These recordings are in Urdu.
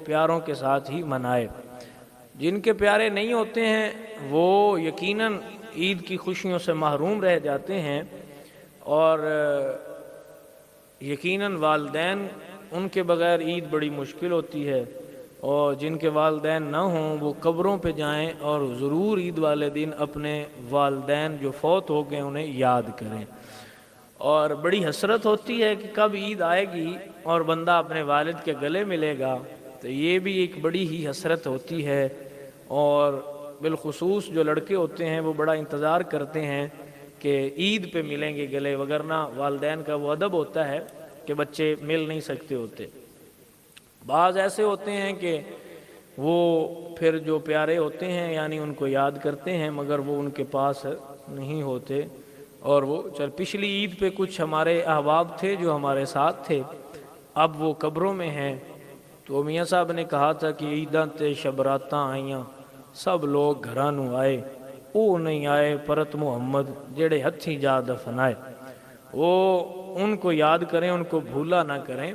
پیاروں کے ساتھ ہی منائے۔ جن کے پیارے نہیں ہوتے ہیں وہ یقیناً عید کی خوشیوں سے محروم رہ جاتے ہیں، اور یقیناً والدین ان کے بغیر عید بڑی مشکل ہوتی ہے، اور جن کے والدین نہ ہوں وہ قبروں پہ جائیں اور ضرور عید والے دن اپنے والدین جو فوت ہو گئے انہیں یاد کریں۔ اور بڑی حسرت ہوتی ہے کہ کب عید آئے گی اور بندہ اپنے والد کے گلے ملے گا، تو یہ بھی ایک بڑی ہی حسرت ہوتی ہے۔ اور بالخصوص جو لڑکے ہوتے ہیں وہ بڑا انتظار کرتے ہیں کہ عید پہ ملیں گے گلے، وگرنہ والدین کا وہ ادب ہوتا ہے کہ بچے مل نہیں سکتے ہوتے۔ بعض ایسے ہوتے ہیں کہ وہ پھر جو پیارے ہوتے ہیں یعنی ان کو یاد کرتے ہیں مگر وہ ان کے پاس نہیں ہوتے، اور وہ پچھلی عید پہ کچھ ہمارے احباب تھے جو ہمارے ساتھ تھے، اب وہ قبروں میں ہیں۔ تو میاں صاحب نے کہا تھا کہ عیداں تے شبراتاں آئیاں، سب لوگ گھراں نوں آئے، او نہیں آئے پرت محمد جڑے ہتھیں جا دفنائے۔ وہ ان کو یاد کریں، ان کو بھولا نہ کریں۔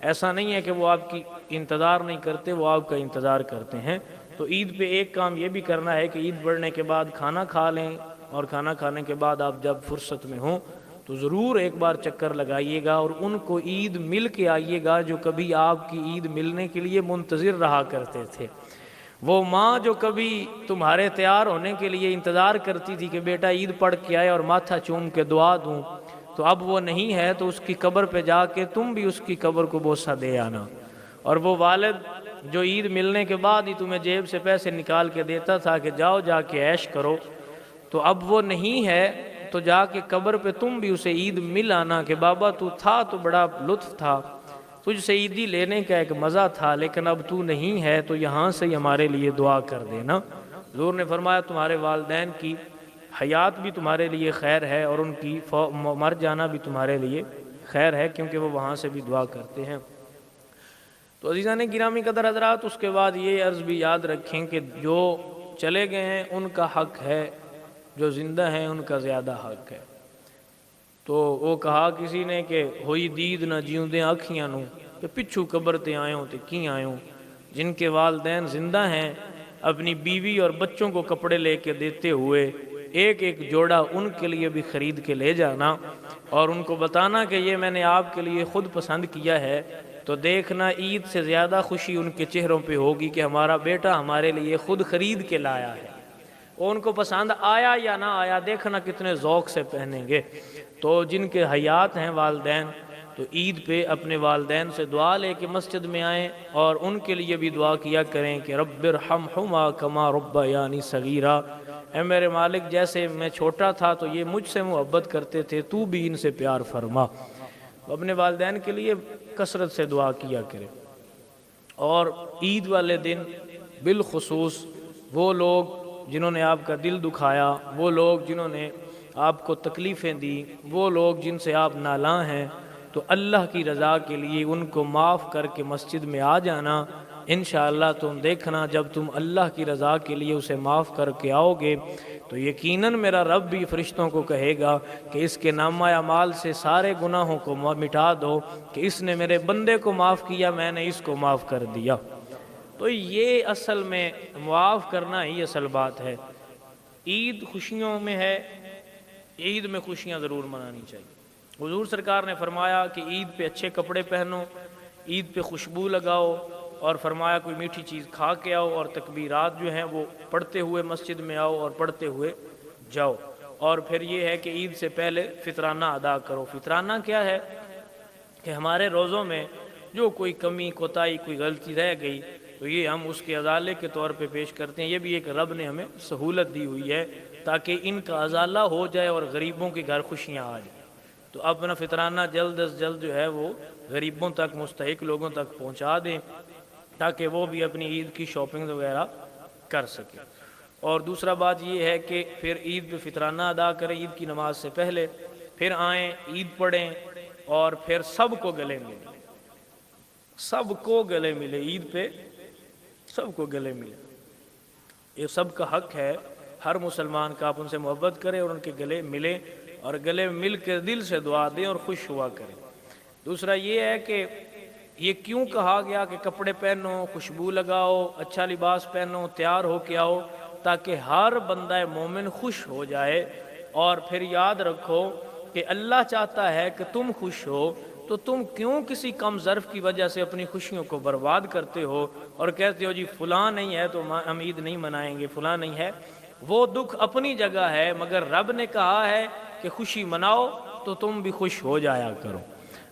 ایسا نہیں ہے کہ وہ آپ کی انتظار نہیں کرتے، وہ آپ کا انتظار کرتے ہیں۔ تو عید پہ ایک کام یہ بھی کرنا ہے کہ عید پڑھنے کے بعد کھانا کھا لیں، اور کھانا کھانے کے بعد آپ جب فرصت میں ہوں تو ضرور ایک بار چکر لگائیے گا، اور ان کو عید مل کے آئیے گا جو کبھی آپ کی عید ملنے کے لیے منتظر رہا کرتے تھے۔ وہ ماں جو کبھی تمہارے تیار ہونے کے لیے انتظار کرتی تھی کہ بیٹا عید پڑھ کے آئے اور ماتھا چوم کے دعا دوں، تو اب وہ نہیں ہے، تو اس کی قبر پہ جا کے تم بھی اس کی قبر کو بوسہ دے آنا۔ اور وہ والد جو عید ملنے کے بعد ہی تمہیں جیب سے پیسے نکال کے دیتا تھا کہ جاؤ جا کے عیش کرو، تو اب وہ نہیں ہے، تو جا کے قبر پہ تم بھی اسے عید مل آنا کہ بابا تو تھا تو بڑا لطف تھا، تجھ سے عیدی لینے کا ایک مزہ تھا، لیکن اب تو نہیں ہے تو یہاں سے ہی ہمارے لیے دعا کر دینا۔ حضور نے فرمایا تمہارے والدین کی حیات بھی تمہارے لیے خیر ہے، اور ان کی مر جانا بھی تمہارے لیے خیر ہے، کیونکہ وہ وہاں سے بھی دعا کرتے ہیں۔ تو عزیزان گرامی قدر حضرات، اس کے بعد یہ عرض بھی یاد رکھیں کہ جو چلے گئے ہیں ان کا حق ہے، جو زندہ ہیں ان کا زیادہ حق ہے۔ تو وہ کہا کسی نے کہ ہوئی دید نہ جیوندے آکھیاں نوں، کہ پچھو قبر تے آئوں تے کی آئوں۔ جن کے والدین زندہ ہیں اپنی بیوی اور بچوں کو کپڑے لے کے دیتے ہوئے ایک ایک جوڑا ان کے لیے بھی خرید کے لے جانا، اور ان کو بتانا کہ یہ میں نے آپ کے لیے خود پسند کیا ہے، تو دیکھنا عید سے زیادہ خوشی ان کے چہروں پہ ہوگی کہ ہمارا بیٹا ہمارے لیے خود خرید کے لایا ہے۔ اور ان کو پسند آیا یا نہ آیا، دیکھنا کتنے ذوق سے پہنیں گے۔ تو جن کے حیات ہیں والدین، تو عید پہ اپنے والدین سے دعا لے کے مسجد میں آئیں، اور ان کے لیے بھی دعا کیا کریں کہ رب ارحمہما کما ربیانی صغیرا، اے میرے مالک جیسے میں چھوٹا تھا تو یہ مجھ سے محبت کرتے تھے، تو بھی ان سے پیار فرما۔ اپنے والدین کے لیے کثرت سے دعا کیا کرے۔ اور عید والے دن بالخصوص وہ لوگ جنہوں نے آپ کا دل دکھایا، وہ لوگ جنہوں نے آپ کو تکلیفیں دی، وہ لوگ جن سے آپ نالاں ہیں، تو اللہ کی رضا کے لیے ان کو معاف کر کے مسجد میں آ جانا۔ انشاءاللہ تم دیکھنا جب تم اللہ کی رضا کے لیے اسے معاف کر کے آؤ گے تو یقیناً میرا رب بھی فرشتوں کو کہے گا کہ اس کے نامہ اعمال سے سارے گناہوں کو مٹا دو، کہ اس نے میرے بندے کو معاف کیا، میں نے اس کو معاف کر دیا۔ تو یہ اصل میں معاف کرنا ہی اصل بات ہے۔ عید خوشیوں میں ہے، عید میں خوشیاں ضرور منانی چاہیے۔ حضور سرکار نے فرمایا کہ عید پہ اچھے کپڑے پہنو، عید پہ خوشبو لگاؤ، اور فرمایا کوئی میٹھی چیز کھا کے آؤ، اور تکبیرات جو ہیں وہ پڑھتے ہوئے مسجد میں آؤ اور پڑھتے ہوئے جاؤ۔ اور پھر یہ ہے کہ عید سے پہلے فطرانہ ادا کرو۔ فطرانہ کیا ہے کہ ہمارے روزوں میں جو کوئی کمی کوتاہی کوئی غلطی رہ گئی تو یہ ہم اس کے ازالے کے طور پہ پیش کرتے ہیں۔ یہ بھی ایک رب نے ہمیں سہولت دی ہوئی ہے تاکہ ان کا ازالہ ہو جائے اور غریبوں کے گھر خوشیاں آ جائیں۔ تو اپنا فطرانہ جلد از جلد جو ہے وہ غریبوں تک، مستحق لوگوں تک پہنچا دیں تاکہ وہ بھی اپنی عید کی شاپنگ وغیرہ کر سکیں۔ اور دوسرا بات یہ ہے کہ پھر عید پہ فطرانہ ادا کریں عید کی نماز سے پہلے، پھر آئیں عید پڑھیں، اور پھر سب کو گلے ملیں، سب کو گلے ملے، عید پہ سب کو گلے ملے۔ یہ سب کا حق ہے ہر مسلمان کا، آپ ان سے محبت کریں اور ان کے گلے ملیں، اور گلے مل کے دل سے دعا دیں اور خوش ہوا کریں۔ دوسرا یہ ہے کہ یہ کیوں کہا گیا کہ کپڑے پہنو، خوشبو لگاؤ، اچھا لباس پہنو، تیار ہو کے آؤ؟ تاکہ ہر بندہ مومن خوش ہو جائے۔ اور پھر یاد رکھو کہ اللہ چاہتا ہے کہ تم خوش ہو، تو تم کیوں کسی کم ظرف کی وجہ سے اپنی خوشیوں کو برباد کرتے ہو اور کہتے ہو جی فلاں نہیں ہے تو ہم عید نہیں منائیں گے، فلاں نہیں ہے۔ وہ دکھ اپنی جگہ ہے، مگر رب نے کہا ہے کہ خوشی مناؤ تو تم بھی خوش ہو جایا کرو۔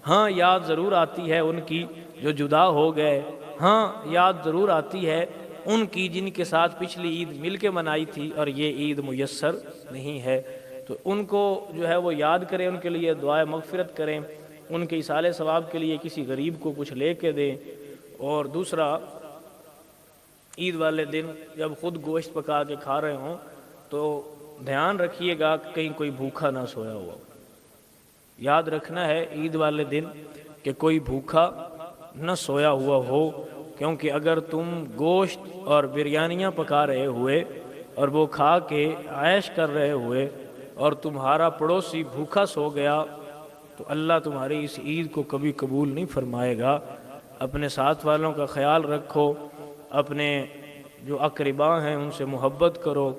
ہاں یاد ضرور آتی ہے ان کی جو جدا ہو گئے، ہاں یاد ضرور آتی ہے ان کی جن کے ساتھ پچھلی عید مل کے منائی تھی اور یہ عید میسر نہیں ہے۔ تو ان کو جو ہے وہ یاد کریں، ان کے لیے دعائے مغفرت کریں، ان کے ایصال ثواب کے لیے کسی غریب کو کچھ لے کے دیں۔ اور دوسرا، عید والے دن جب خود گوشت پکا کے کھا رہے ہوں تو دھیان رکھیے گا کہ کہیں کوئی بھوکا نہ سویا ہوا۔ یاد رکھنا ہے عید والے دن کہ کوئی بھوکا نہ سویا ہوا ہو، کیونکہ اگر تم گوشت اور بریانیاں پکا رہے ہوئے اور وہ کھا کے عیش کر رہے ہوئے اور تمہارا پڑوسی بھوکا سو گیا تو اللہ تمہاری اس عید کو کبھی قبول نہیں فرمائے گا۔ اپنے ساتھ والوں کا خیال رکھو، اپنے جو اقرباء ہیں ان سے محبت کرو۔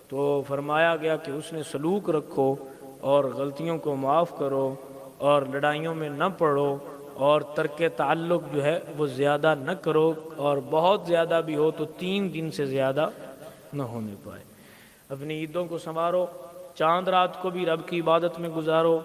تو فرمایا گیا کہ اس نے سلوک رکھو اور غلطیوں کو معاف کرو اور لڑائیوں میں نہ پڑو اور ترک تعلق جو ہے وہ زیادہ نہ کرو، اور بہت زیادہ بھی ہو تو 3 دن سے زیادہ نہ ہونے پائے۔ اپنی عیدوں کو سنوارو، چاند رات کو بھی رب کی عبادت میں گزارو۔